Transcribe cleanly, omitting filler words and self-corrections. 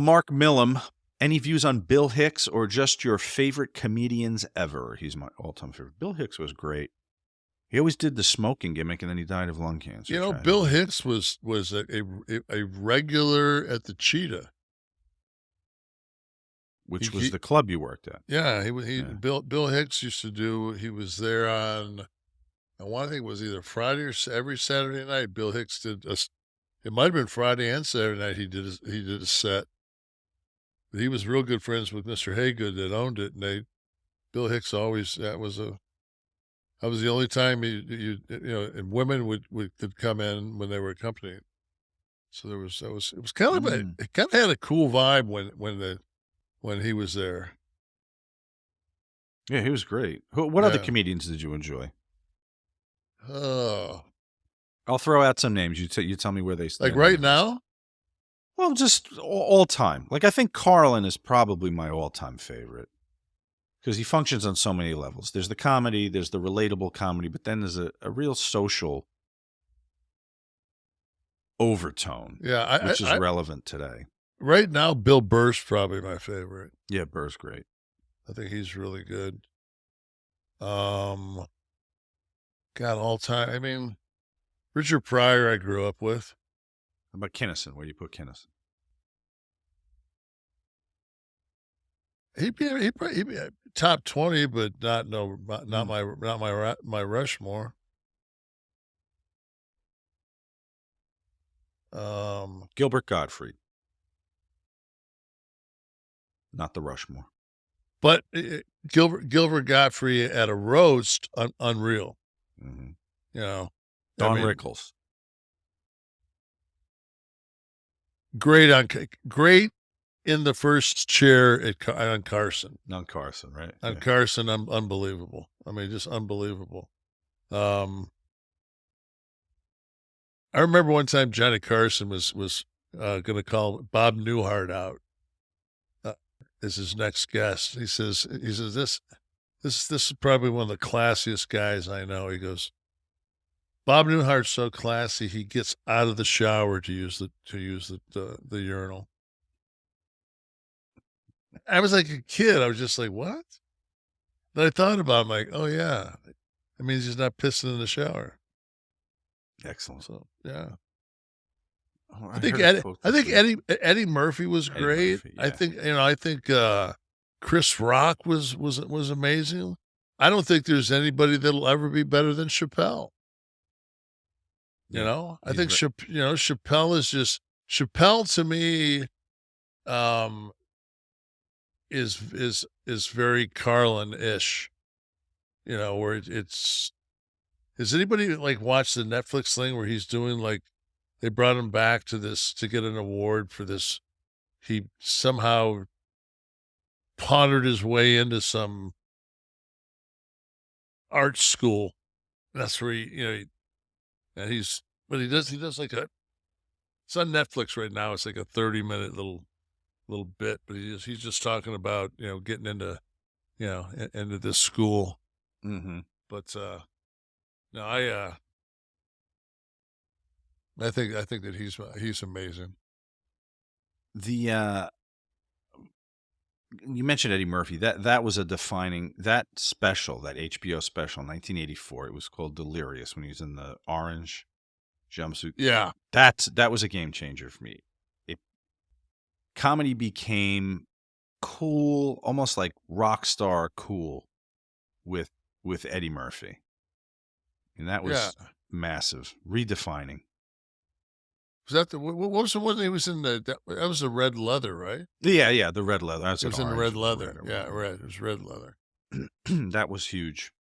Mark Millam, any views on Bill Hicks or just your favorite comedians ever? He's my all-time favorite. Bill Hicks was great. He always did the smoking gimmick, and then he died of lung cancer. You know, Bill Hicks was a regular at the Cheetah, which was the club you worked at. Yeah, Bill Hicks used to do. He was there on, I want to think it was either Friday or every Saturday night. Bill Hicks did a. It might have been Friday and Saturday night. He did a set. But he was real good friends with Mr. Haygood that owned it, and Bill Hicks always that was the only time and women could come in when they were accompanied. So it was kind of it kind of had a cool vibe when he was there. Yeah, he was great. What other comedians did you enjoy? Oh, I'll throw out some names. You tell me where they stand. Like right now? Well, just all time. Like, I think Carlin is probably my all-time favorite because he functions on so many levels. There's the comedy, there's the relatable comedy, but then there's a real social overtone, which is relevant today. Right now, Bill Burr's probably my favorite. Yeah, Burr's great. I think he's really good. God, all time. I mean, Richard Pryor I grew up with. How about Kinnison? Where do you put Kinnison? He'd be top 20, but not my Rushmore. Gilbert Gottfried. Not the Rushmore. But Gilbert Gottfried at a roast, unreal. Mm-hmm. You know, Don Rickles. Great in the first chair on Carson. On Carson, right? On Carson, unbelievable. I mean, just unbelievable. I remember one time Johnny Carson was going to call Bob Newhart out as his next guest. He says this is probably one of the classiest guys I know. He goes, Bob Newhart's so classy he gets out of the shower to use the urinal. I was like a kid. I was just like, what? Then I thought about it, I'm like, oh yeah, that means he's not pissing in the shower. Excellent. So yeah. Oh, I think Eddie Murphy was great. Murphy, yeah. I think Chris Rock was amazing. I don't think there's anybody that'll ever be better than Chappelle. I think Chappelle is just Chappelle to me is very Carlin-ish. Where it's has anybody like watched the Netflix thing where he's doing like they brought him back to get an award for this. He somehow pondered his way into some art school. That's where he does like it's on Netflix right now. It's like a 30-minute little bit, but he's just talking about, getting into, into this school. Mm-hmm. But, no, I think that he's amazing. You mentioned Eddie Murphy. That was a defining that HBO special in 1984. It was called Delirious when he was in the orange jumpsuit. Yeah, that was a game changer for me. Comedy became cool, almost like rock star cool, with Eddie Murphy, and that was massive, redefining. Was that what was the one he was in that was the red leather, right? Yeah, the red leather. It was in the red leather. Red. It was red leather. That was huge.